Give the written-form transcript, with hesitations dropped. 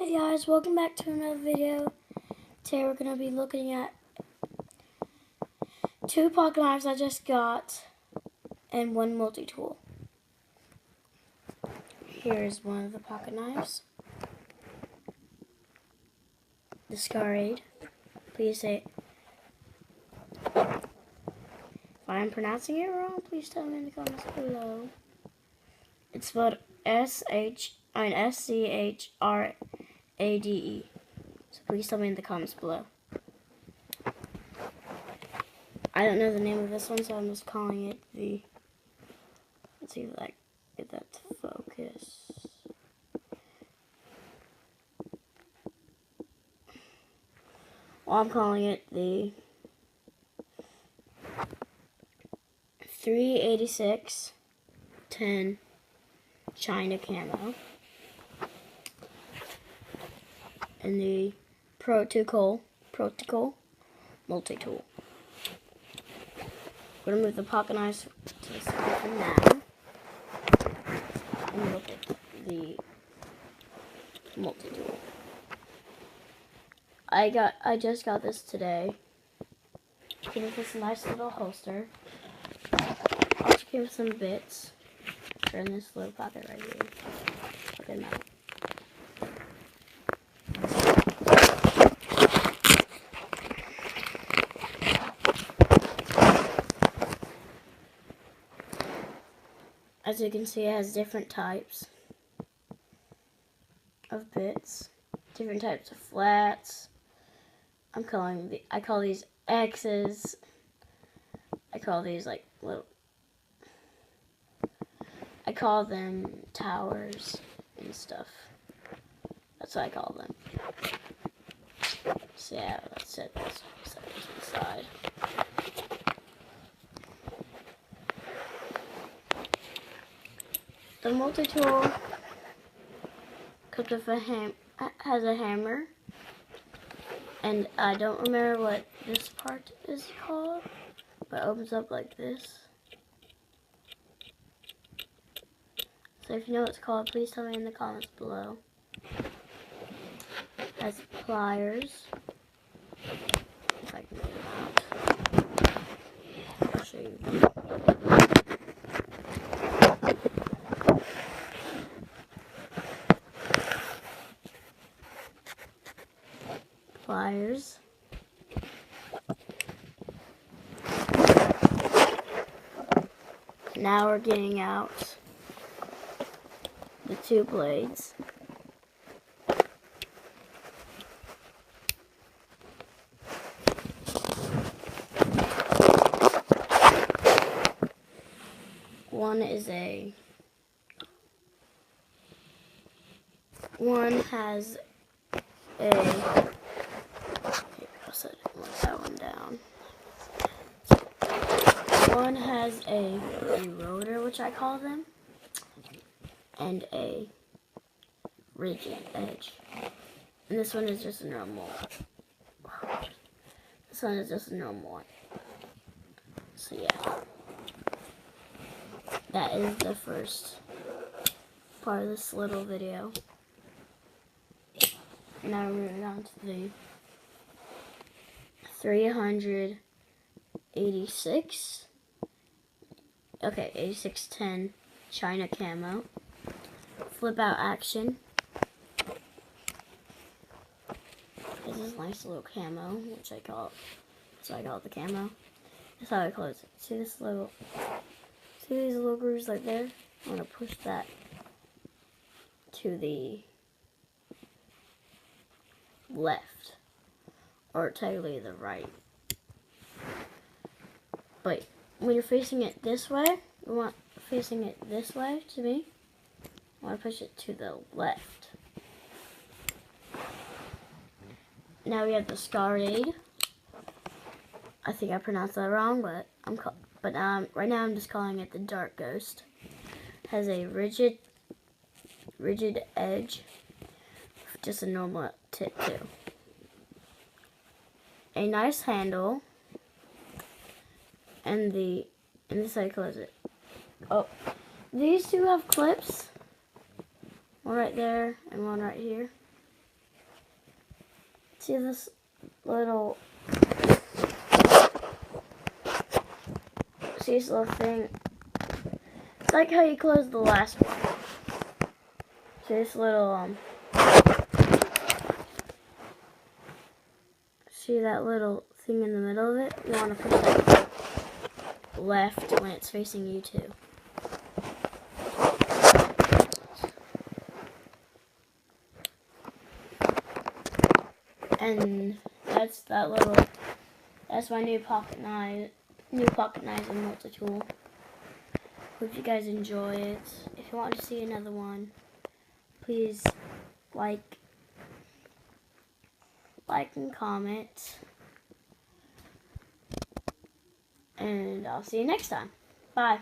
Hey guys, welcome back to another video. Today we're going to be looking at two pocket knives I just got and one multi-tool. Here's one of the pocket knives. The Scarade. Please say, if I'm pronouncing it wrong, please tell me in the comments below. It's spelled S-C-H-R-A-D-E. So please tell me in the comments below. I don't know the name of this one, so I'm just calling it the... Let's see if I get that to focus. Well, I'm calling it the 386-10 China Camo. And the Protocol multi-tool. We're going to move the pocket knives to the side for now. And look at the multi-tool. I just got this today. Came with this nice little holster. Also came with some bits. They're in this little pocket right here. Check them out. As you can see, it has different types of bits, different types of flats. I call these X's. I call these like little. I call them towers and stuff. That's what I call them. So yeah, let's set this to the side. The multi-tool comes with has a hammer, and I don't remember what this part is called, but it opens up like this. So if you know what it's called, please tell me in the comments below. It has pliers. If I can get them out, I'll show you. Pliers. Now we're getting out the two blades. One has a, I'll set that one down. One has a rotor, which I call them, and a rigid edge. And this one is just a normal. This one is just a normal one. So yeah, that is the first part of this little video. Now we're moving on to the 8610 China Camo. Flip out action. This is a nice little camo, which I call it the camo. That's how I close it. See these little grooves right there? I'm gonna push that to the left, or technically the right. But when you're facing it this way, you want facing it this way to me. I want to push it to the left. Now we have the Scarade. I think I pronounced that wrong, but right now I'm just calling it the Dark Ghost. Has a rigid edge, just a normal tip too. A nice handle, and this is how you close it. Oh, these two have clips. One right there and one right here. See this little, see this little thing? It's like how you close the last one. See this little, see that little thing in the middle of it? You want to push that left when it's facing you too. And that's that little, that's my new pocket knife and multi-tool. Hope you guys enjoy it. If you want to see another one, please like and comment. And I'll see you next time. Bye.